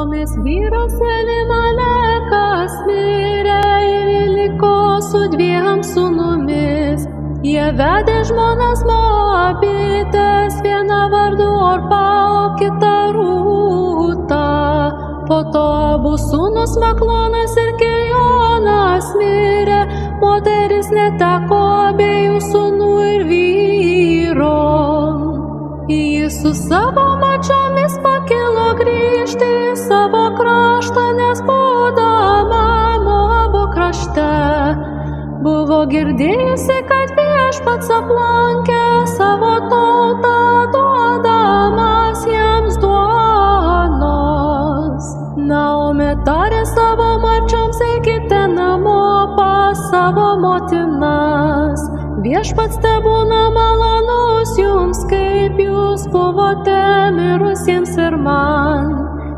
Naomės vyras Elimelekas mirė ir liko su 2 sūnumis. Jie vedė žmonas Moabitės, vieną vardu Orpa, o kitą Rūta. Po to abu sūnus Maklonas ir Kiljonas mirė, moteris neteko abiejų sūnų ir vyro. Jis su savo mačiomis pakilo grįžti į savo kraštą, nes būdama Moabo krašte buvo girdėjusi, kad Viešpats aplankė savo tautą, duodamas jiems duonos. Naomė tarė savo marčioms: eikite namo pas savo motinas. Viešpats tebūna malonus jums, kaip jūs buvote mirusiems ir man.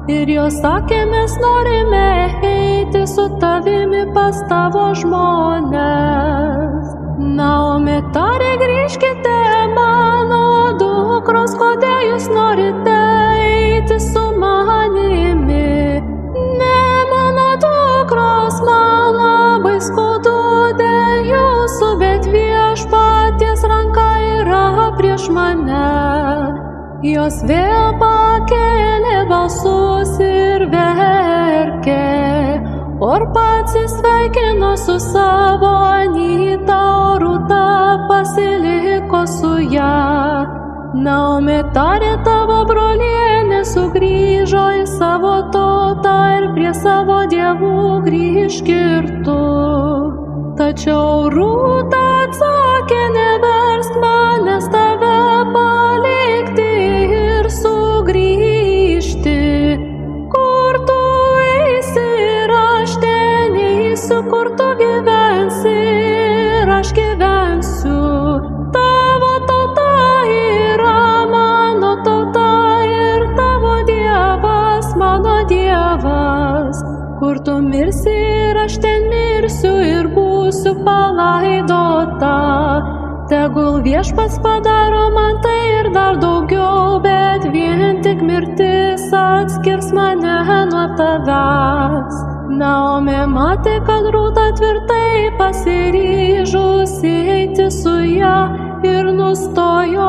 Ir jos sakė: mes norime eiti su tavimi pas tavo žmones. Naomė tarė: grįžkite, mano dukros, kodėl jūs norite eiti su manimi? Ne, mano dukros, man labai skaudu dėl jūsų, bet Viešpaties ranka yra prieš mane. Jos vėl pakėlė balsus ir verkė. Orpa atsisveikino su savo anyta, o Rūta pasiliko su ja. Naomė tarė: tavo brolienė sugrįžo į savo tautą ir prie savo dievų grįžk ir tu. Tačiau Rūta atsakė: neversk manęs tave palikti ir sugrįžti. Kur tu eisi ir aš ten eisiu, kur tu gyvensi ir aš gyvensiu. Tavo tauta yra mano tauta ir tavo dievas mano dievas. Kur tu mirsi ir aš ten mirsiu ir būsiu palaidota. Tegul Viešpats padaro man tai ir dar daugiau, bet vien tik mirtis atskirs mane nuo tavęs. Naomė matė, kad Rūta tvirtai pasiryžusi eiti su ja ir nustojo